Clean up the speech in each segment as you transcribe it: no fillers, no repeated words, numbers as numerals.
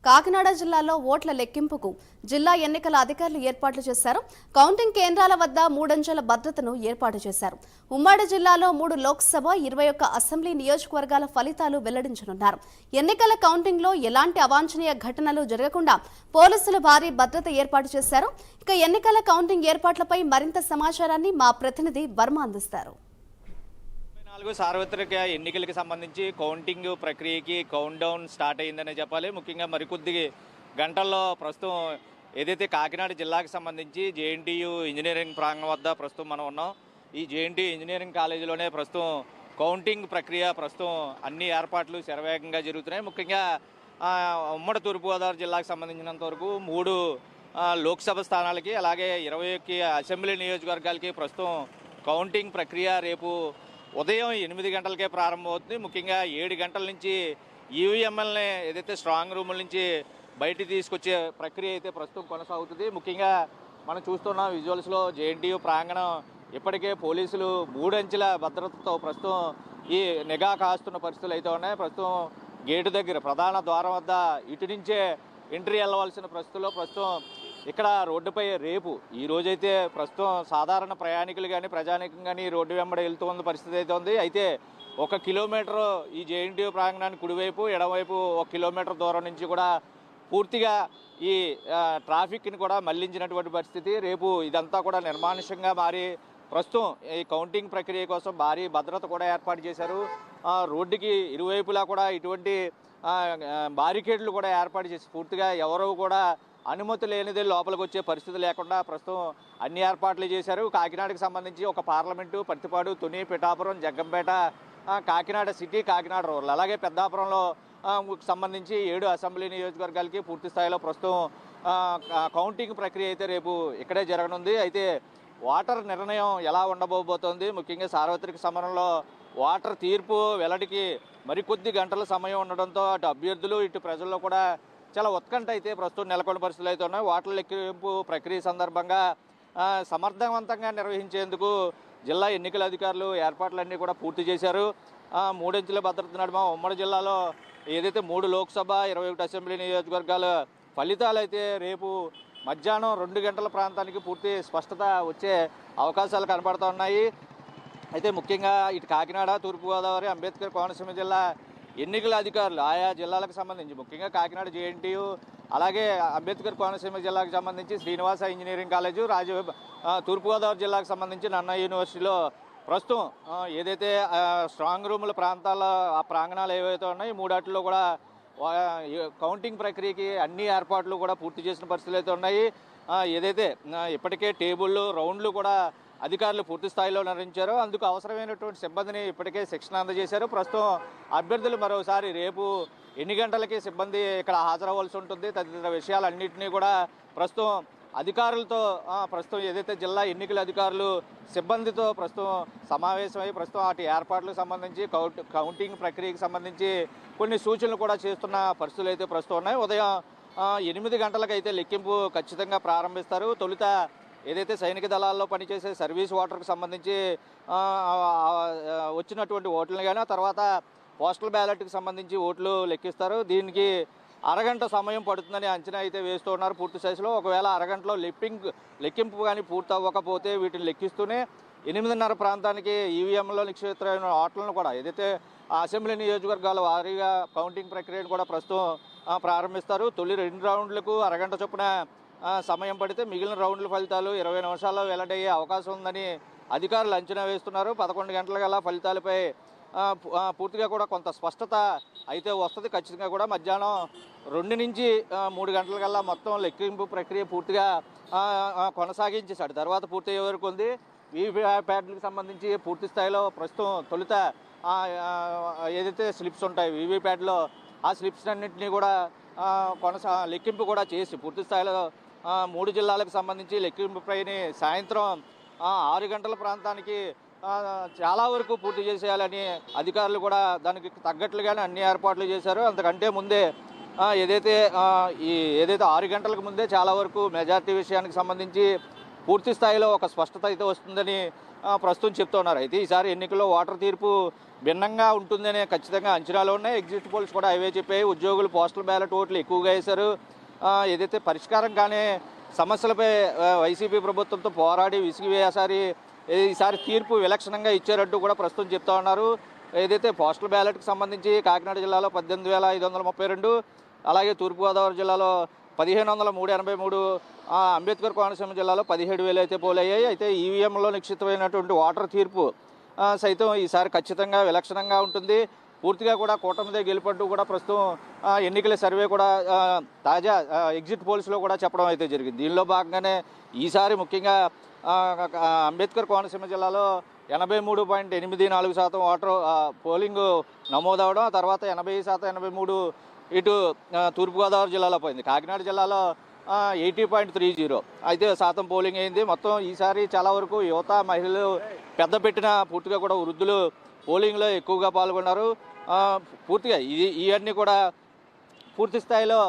కాకినాడ జిల్లాలో ఓట్ల లెక్కింపుకు జిల్లా ఎన్నికల అధికారులు ఏర్పాట్లు చేశారు. కౌంటింగ్ కేంద్రాల వద్ద 3 అంచెల భద్రతను ఏర్పాటు చేశారు. ఉమ్మడి జిల్లాలో 3 లోక్సభ 21 అసెంబ్లీ నియోజకవర్గాల ఫలితాలు వెల్లడించనున్నారు. ఎన్నికల కౌంటింగ్ లో ఎలాంటి అవాంఛనీయ ఘటనలు జరగకుండా పోలీసులు భారీ భద్రత ఏర్పాటు చేశారు. ఇక ఎన్నికల కౌంటింగ్ ఏర్పాట్లపై మరింత సమాచారాన్ని మా ప్రతినిధి వర్మ అందిస్తారు. సార్వత్రిక ఎన్నికలకు సంబంధించి కౌంటింగ్ ప్రక్రియకి కౌంట్ డౌన్ స్టార్ట్ అయిందనే చెప్పాలి. ముఖ్యంగా మరికొద్ది గంటల్లో ప్రస్తుతం ఏదైతే కాకినాడ జిల్లాకు సంబంధించి జేఎన్టీయూ ఇంజనీరింగ్ ప్రాంగణం వద్ద ప్రస్తుతం మనం ఉన్నాం. ఈ జేఎన్టీయూ ఇంజనీరింగ్ కాలేజీలోనే ప్రస్తుతం కౌంటింగ్ ప్రక్రియ ప్రస్తుతం అన్ని ఏర్పాట్లు శరవేగంగా జరుగుతున్నాయి. ముఖ్యంగా ఉమ్మడి తూర్పుగోదావరి జిల్లాకు సంబంధించినంత వరకు 3 లోక్సభ స్థానాలకి అలాగే 21 అసెంబ్లీ నియోజకవర్గాలకి ప్రస్తుతం కౌంటింగ్ ప్రక్రియ రేపు ఉదయం 8 గంటలకే ప్రారంభమవుతుంది. ముఖ్యంగా 7 గంటల నుంచి ఈవీఎంఎల్ని ఏదైతే స్ట్రాంగ్ రూముల నుంచి బయటికి తీసుకొచ్చే ప్రక్రియ అయితే ప్రస్తుతం కొనసాగుతుంది. ముఖ్యంగా మనం చూస్తున్న విజువల్స్లో జేఎన్టీయూ ప్రాంగణం ఇప్పటికే పోలీసులు 3 అంచెల భద్రతతో ప్రస్తుతం ఈ నిఘా కాస్తున్న పరిస్థితులు అయితే ఉన్నాయి. ప్రస్తుతం గేటు దగ్గర ప్రధాన ద్వారం వద్ద ఇటు నుంచే ఎంట్రీ వెళ్ళవలసిన పరిస్థితుల్లో ప్రస్తుతం ఇక్కడ రోడ్డుపై రేపు ఈ రోజైతే ప్రస్తుతం సాధారణ ప్రయాణికులు కానీ ప్రజానీకం కానీ రోడ్డు వెంబడి వెళ్తూ ఉన్న పరిస్థితి అయితే ఉంది. అయితే 1 కిలోమీటర్ ఈ జేఎన్టీయూ ప్రాంగణానికి కుడివైపు ఎడమవైపు 1 కిలోమీటర్ దూరం నుంచి కూడా పూర్తిగా ఈ ట్రాఫిక్ని కూడా మళ్లించినటువంటి పరిస్థితి. రేపు ఇదంతా కూడా నిర్మానుష్యంగా మారి ప్రస్తుతం ఈ కౌంటింగ్ ప్రక్రియ కోసం భారీ భద్రత కూడా ఏర్పాటు చేశారు. రోడ్డుకి ఇరువైపులా కూడా ఇటువంటి బారికేడ్లు కూడా ఏర్పాటు చేసి పూర్తిగా ఎవరు కూడా అనుమతి లేనిదే లోపలికి వచ్చే పరిస్థితి లేకుండా ప్రస్తుతం అన్ని ఏర్పాట్లు చేశారు. కాకినాడకు సంబంధించి ఒక parliament, Pattipadu, Tuni, Pithapuram, Jaggampeta, Kakinada city, Kakinada rural అలాగే పెద్దాపురంలో సంబంధించి 7 అసెంబ్లీ నియోజకవర్గాలకి పూర్తి స్థాయిలో ప్రస్తుతం కౌంటింగ్ ప్రక్రియ అయితే రేపు ఇక్కడే జరగనుంది. అయితే ఓటర్ నిర్ణయం ఎలా ఉండబోతోంది, ముఖ్యంగా సార్వత్రిక సమరంలో ఓటర్ తీర్పు వెల్లడికి మరికొద్ది గంటల సమయం ఉండడంతో అటు అభ్యర్థులు ఇటు ప్రజల్లో కూడా చాలా ఉత్కంఠ అయితే ప్రస్తుతం నెలకొన్న పరిస్థితులు అయితే ఉన్నాయి. ఓట్ల లెక్కింపు ప్రక్రియ సందర్భంగా సమర్థవంతంగా నిర్వహించేందుకు జిల్లా ఎన్నికల అధికారులు ఏర్పాట్లన్నీ కూడా పూర్తి చేశారు. 3 అంచెల భద్రత నడుమ ఉమ్మడి జిల్లాలో ఏదైతే 3 లోక్సభ 21 అసెంబ్లీ నియోజకవర్గాల ఫలితాలు అయితే రేపు మధ్యాహ్నం 2 గంటల ప్రాంతానికి పూర్తి స్పష్టత వచ్చే అవకాశాలు కనబడుతూ ఉన్నాయి. అయితే ముఖ్యంగా ఇటు కాకినాడ, తూర్పుగోదావరి, అంబేద్కర్ కోనసీమ జిల్లా ఎన్నికల అధికారులు ఆయా జిల్లాలకు సంబంధించి ముఖ్యంగా కాకినాడ జేఎన్టీయూ అలాగే అంబేద్కర్ కోనసీమ జిల్లాకు సంబంధించి శ్రీనివాస ఇంజనీరింగ్ కాలేజు, తూర్పుగోదావరి జిల్లాకు సంబంధించి నన్నా యూనివర్సిటీలో ప్రస్తుతం ఏదైతే స్ట్రాంగ్ రూముల ప్రాంతాల ఆ ప్రాంగణాలు ఏవైతే ఉన్నాయో 3 కూడా కౌంటింగ్ ప్రక్రియకి అన్ని ఏర్పాట్లు కూడా పూర్తి చేసిన పరిస్థితులు అయితే ఉన్నాయి. ఏదైతే ఇప్పటికే టేబుళ్ళు, రౌండ్లు కూడా అధికారులు పూర్తి స్థాయిలో నిర్వహించారు. అందుకు అవసరమైనటువంటి సిబ్బందిని ఇప్పటికే శిక్షణ అందజేశారు. ప్రస్తుతం అభ్యర్థులు మరోసారి రేపు ఎన్ని గంటలకి సిబ్బంది ఇక్కడ హాజరవ్వాల్సి ఉంటుంది తదితర విషయాలన్నింటినీ కూడా ప్రస్తుతం అధికారులతో ప్రస్తుతం ఏదైతే జిల్లా ఎన్నికల అధికారులు సిబ్బందితో ప్రస్తుతం సమావేశమై ప్రస్తుతం వాటి ఏర్పాట్లకు సంబంధించి కౌంటింగ్ ప్రక్రియకు సంబంధించి కొన్ని సూచనలు కూడా చేస్తున్న పరిస్థితులు అయితే ప్రస్తుతం ఉన్నాయి. ఉదయం 8 గంటలకైతే లెక్కింపు ఖచ్చితంగా ప్రారంభిస్తారు. తొలుత ఏదైతే సైనిక దళాల్లో పనిచేసే సర్వీస్ ఓటర్కి సంబంధించి వచ్చినటువంటి ఓట్లను కానీ తర్వాత పోస్టల్ బ్యాలెట్కి సంబంధించి ఓట్లు లెక్కిస్తారు. దీనికి అరగంట సమయం పడుతుందని అంచనా అయితే వేస్తూ ఉన్నారు పూర్తి స్థాయిలో. ఒకవేళ అరగంటలో లెక్కింపు కానీ పూర్తి అవ్వకపోతే వీటిని లెక్కిస్తూనే 8:30 ప్రాంతానికి ఈవీఎంలో నిక్షిప్తమైన ఓట్లను కూడా ఏదైతే అసెంబ్లీ నియోజకవర్గాల వారీగా కౌంటింగ్ ప్రక్రియను కూడా ప్రస్తుతం ప్రారంభిస్తారు. తొలి 2 రౌండ్లకు అరగంట చొప్పున సమయం పడితే మిగిలిన రౌండ్ల ఫలితాలు 20 నిమిషాల్లో వెల్లడయ్యే అవకాశం ఉందని అధికారులు అంచనా వేస్తున్నారు. 11 గంటల ఫలితాలపై పూర్తిగా కూడా కొంత స్పష్టత అయితే వస్తుంది. ఖచ్చితంగా కూడా మధ్యాహ్నం 2 నుంచి 3 గంటల మొత్తం లెక్కింపు ప్రక్రియ పూర్తిగా కొనసాగించేశాడు. తర్వాత పూర్తయ్యే వరకు ఉంది. వీవీప్యాట్లకు సంబంధించి పూర్తి స్థాయిలో ప్రస్తుతం తొలుత ఏదైతే స్లిప్స్ ఉంటాయి వీవీప్యాట్లో ఆ స్లిప్స్ అన్నింటినీ కూడా లెక్కింపు కూడా చేసి పూర్తి స్థాయిలో 3 జిల్లాలకు సంబంధించి లెక్కింపుపై సాయంత్రం 6 గంటల ప్రాంతానికి చాలా వరకు పూర్తి చేసేయాలని అధికారులు కూడా దానికి తగ్గట్లుగానే అన్ని ఏర్పాట్లు చేశారు. అంతకంటే ముందే ఏదైతే 6 గంటలకు ముందే చాలా వరకు మెజార్టీ విషయానికి సంబంధించి పూర్తి స్థాయిలో ఒక స్పష్టత అయితే వస్తుందని ప్రస్తుతం చెప్తున్నారు. అయితే ఈసారి ఎన్నికల్లో ఓటర్ తీర్పు భిన్నంగా ఉంటుందనే ఖచ్చితంగా అంచనాలు ఉన్నాయి. ఎగ్జిట్ పోల్స్ కూడా అవే చెప్పాయి. ఉద్యోగులు పోస్టల్ బ్యాలెట్ ఓట్లు ఎక్కువగా వేశారు. ఏదైతే పరిష్కారం కానీ సమస్యలపై వైసీపీ ప్రభుత్వంతో పోరాడి విసిగివేసారి ఈసారి తీర్పు విలక్షణంగా ఇచ్చారంటూ కూడా ప్రస్తుతం చెప్తా ఉన్నారు. ఏదైతే పోస్టల్ బ్యాలెట్కి సంబంధించి కాకినాడ జిల్లాలో 18,532, అలాగే తూర్పుగోదావరి జిల్లాలో 15,383, అంబేద్కర్ కోనసీమ జిల్లాలో 17,000 అయితే పోలయ్యాయి. అయితే ఈవీఎంలో నిక్షిప్తమైనటువంటి ఓటర్ తీర్పు సైతం ఈసారి ఖచ్చితంగా విలక్షణంగా ఉంటుంది. పూర్తిగా కూడా కూటమిదే గెలుపంటూ కూడా ప్రస్తుతం ఎన్నికల సర్వే కూడా తాజా ఎగ్జిట్ పోల్స్లో కూడా చెప్పడం అయితే జరిగింది. దీనిలో భాగంగానే ఈసారి ముఖ్యంగా అంబేద్కర్ కోనసీమ జిల్లాలో 83.84% ఓటర్ పోలింగ్ నమోదవడం, ఆ తర్వాత 80%, 83 ఇటు తూర్పుగోదావరి జిల్లాలో పోయింది. కాకినాడ జిల్లాలో 80.30 అయితే శాతం పోలింగ్ అయింది. మొత్తం ఈసారి చాలా వరకు యువత, మహిళలు పెద్ద పెట్టిన పూర్తిగా కూడా వృద్ధులు పోలింగ్లో ఎక్కువగా పాల్గొన్నారు. పూర్తిగా ఇవన్నీ కూడా పూర్తి స్థాయిలో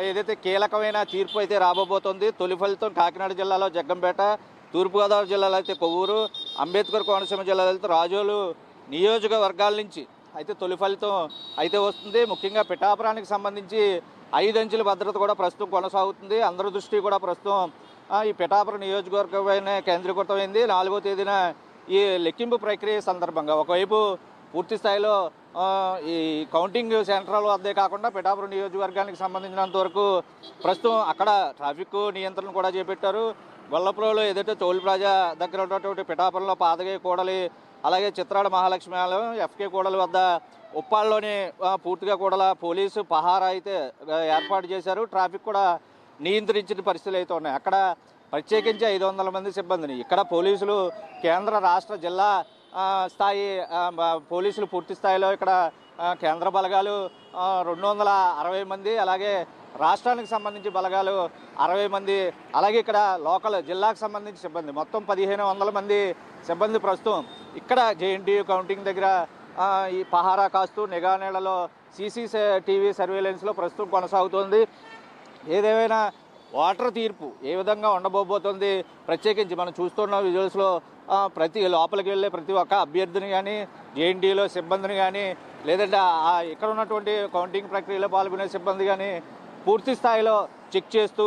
ఏదైతే కీలకమైన తీర్పు అయితే రాబోతోంది. తొలి ఫలితం కాకినాడ జిల్లాలో జగ్గంపేట, తూర్పుగోదావరి జిల్లాలో అయితే కొవ్వూరు, అంబేద్కర్ కోనసీమ జిల్లాలో అయితే రాజోలు నియోజకవర్గాల నుంచి అయితే తొలి ఫలితం అయితే వస్తుంది. ముఖ్యంగా పిఠాపురానికి సంబంధించి 5 అంచెల భద్రత కూడా ప్రస్తుతం కొనసాగుతుంది. అందరి దృష్టి కూడా ప్రస్తుతం ఈ పిఠాపురం నియోజకవర్గమైన కేంద్రీకృతమైంది. 4వ తేదీన ఈ లెక్కింపు ప్రక్రియ సందర్భంగా ఒకవైపు పూర్తి స్థాయిలో ఈ కౌంటింగ్ సెంట్రల్ వద్దే కాకుండా పిఠాపురం నియోజకవర్గానికి సంబంధించినంత వరకు ప్రస్తుతం అక్కడ ట్రాఫిక్ నియంత్రణ కూడా చేపట్టారు. గొల్లపురంలో ఏదైతే టోల్ ప్లాజా దగ్గర ఉన్నటువంటి పిఠాపురంలో పాదగే కూడలి, అలాగే చిత్రాడ మహాలక్ష్మి ఆలయం, ఎఫ్కే కూడలి వద్ద ఉప్పాళ్ళలోని పూర్తిగా కూడా పోలీసు పహారా అయితే ఏర్పాటు చేశారు. ట్రాఫిక్ కూడా నియంత్రించిన పరిస్థితులు అయితే ఉన్నాయి. అక్కడ ప్రత్యేకించి 500 మంది సిబ్బందిని, ఇక్కడ పోలీసులు కేంద్ర, రాష్ట్ర, జిల్లా స్థాయి పోలీసులు పూర్తి స్థాయిలో ఇక్కడ కేంద్ర బలగాలు 260 మంది, అలాగే రాష్ట్రానికి సంబంధించి బలగాలు 60 మంది, అలాగే ఇక్కడ లోకల్ జిల్లాకు సంబంధించి సిబ్బంది మొత్తం 1,500 మంది సిబ్బంది ప్రస్తుతం ఇక్కడ జేఎన్టీయూ కౌంటింగ్ దగ్గర ఈ పహారా కాస్తూ నిఘా నీళ్లలో CCTV సర్వేలెన్స్లో ప్రస్తుతం కొనసాగుతోంది. ఏదేమైనా ఓటర్ తీర్పు ఏ విధంగా ఉండబోతోంది, ప్రత్యేకించి మనం చూస్తున్న విజువల్స్లో ప్రతి లోపలికి వెళ్ళే ప్రతి ఒక్క అభ్యర్థిని కానీ, జేఎన్టీయూలో సిబ్బందిని కానీ, లేదంటే ఇక్కడ ఉన్నటువంటి కౌంటింగ్ ప్రక్రియలో పాల్గొనే సిబ్బంది కానీ పూర్తి స్థాయిలో చెక్ చేస్తూ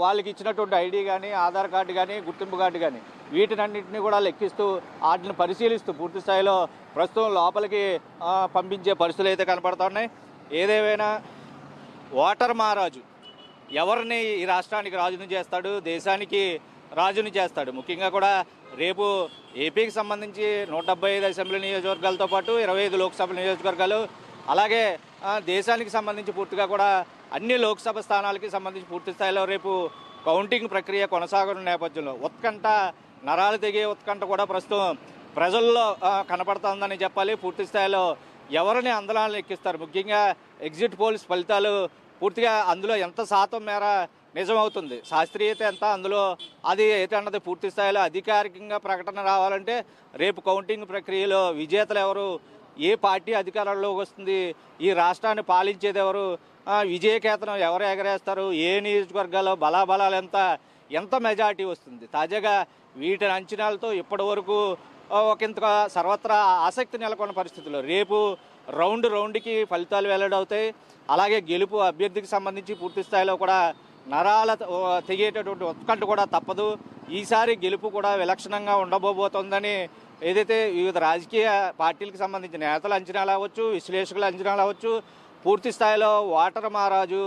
వాళ్ళకి ఇచ్చినటువంటి ఐడి కానీ, ఆధార్ కార్డు కానీ, గుర్తింపు కార్డు కానీ వీటినన్నింటినీ కూడా లెక్కిస్తూ వాటిని పరిశీలిస్తూ పూర్తి స్థాయిలో ప్రస్తుతం లోపలికి పంపించే పరిస్థితులు అయితే కనపడుతున్నాయి. ఏదేమైనా ఓటర్ మహారాజు ఎవరిని ఈ రాష్ట్రానికి రాజుని చేస్తాడు, దేశానికి రాజుని చేస్తాడు. ముఖ్యంగా కూడా రేపు ఏపీకి సంబంధించి 175 అసెంబ్లీ నియోజకవర్గాలతో పాటు 25 లోక్సభ నియోజకవర్గాలు, అలాగే దేశానికి సంబంధించి పూర్తిగా కూడా అన్ని లోక్సభ స్థానాలకి సంబంధించి పూర్తి స్థాయిలో రేపు కౌంటింగ్ ప్రక్రియ కొనసాగుతున్న నేపథ్యంలో ఉత్కంఠ, నరాలు తెగే ఉత్కంఠ కూడా ప్రస్తుతం ప్రజల్లో కనపడుతుందని చెప్పాలి. పూర్తి స్థాయిలో ఎవరిని అందలాలను ఎక్కిస్తారు, ముఖ్యంగా ఎగ్జిట్ పోల్స్ ఫలితాలు పూర్తిగా అందులో ఎంత శాతం మేర నిజమవుతుంది, శాస్త్రీయత ఎంత అందులో అది ఏంటన్నది పూర్తి స్థాయిలో అధికారికంగా ప్రకటన రావాలంటే రేపు కౌంటింగ్ ప్రక్రియలో విజేతలు ఎవరు, ఏ పార్టీ అధికారంలోకి వస్తుంది, ఈ రాష్ట్రాన్ని పాలించేది ఎవరు, విజయకేతనం ఎవరు ఎగరేస్తారు, ఏ నియోజకవర్గాల్లో బలాబలాలు ఎంత మెజార్టీ వస్తుంది. తాజాగా వీటి అంచనాలతో ఇప్పటి వరకు ఒకంత సర్వత్రా ఆసక్తి నెలకొన్న పరిస్థితుల్లో రేపు రౌండ్కి ఫలితాలు వెల్లడవుతాయి. అలాగే గెలుపు అభ్యర్థికి సంబంధించి పూర్తి స్థాయిలో కూడా నరాల తెగేటటువంటి ఉత్కంఠ కూడా తప్పదు. ఈసారి గెలుపు కూడా విలక్షణంగా ఉండబోతోందని ఏదైతే వివిధ రాజకీయ పార్టీలకు సంబంధించిన నేతల అంచనాలు అవ్వచ్చు, విశ్లేషకుల అంచనాలు అవ్వచ్చు, పూర్తి స్థాయిలో ఓటర్ మహారాజు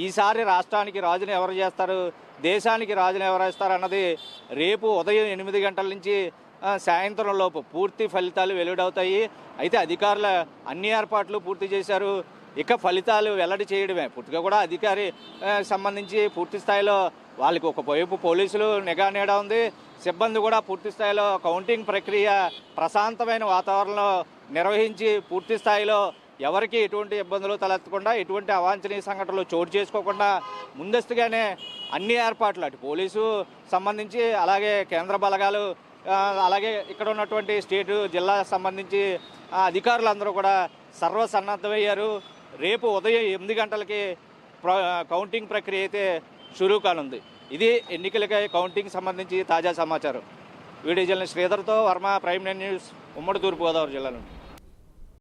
ఈసారి రాష్ట్రానికి రాజుని ఎవరు చేస్తారు, దేశానికి రాజుని ఎవరు వేస్తారు అన్నది రేపు ఉదయం 8 గంటల నుంచి సాయంత్రం లోపు పూర్తి ఫలితాలు వెలువడవుతాయి. అయితే అధికారులు అన్ని ఏర్పాట్లు పూర్తి చేశారు. ఇక ఫలితాలు వెల్లడి చేయడమే పూర్తిగా కూడా అధికారి సంబంధించి పూర్తి స్థాయిలో వాళ్ళకి ఒకవైపు పోలీసులు నిఘా నీడ ఉంది, సిబ్బంది కూడా పూర్తి స్థాయిలో కౌంటింగ్ ప్రక్రియ ప్రశాంతమైన వాతావరణంలో నిర్వహించి పూర్తి స్థాయిలో ఎవరికి ఎటువంటి ఇబ్బందులు తలెత్తకుండా, ఎటువంటి అవాంఛనీయ సంఘటనలు చోటు చేసుకోకుండా ముందస్తుగానే అన్ని ఏర్పాట్లు అటు పోలీసు సంబంధించి, అలాగే కేంద్ర బలగాలు, అలాగే ఇక్కడ ఉన్నటువంటి స్టేటు, జిల్లా సంబంధించి అధికారులందరూ కూడా సర్వసన్నద్ధమయ్యారు. రేపు ఉదయం 8 గంటలకి కౌంటింగ్ ప్రక్రియ అయితే షురూ కానుంది. ఇది ఎన్నికలకై కౌంటింగ్ సంబంధించి తాజా సమాచారం. వీడియో జర్నలిస్ట్ శ్రీధర్తో వర్మ, ప్రైమ్ న్యూస్, ఉమ్మడి తూర్పుగోదావరి జిల్లా నుండి.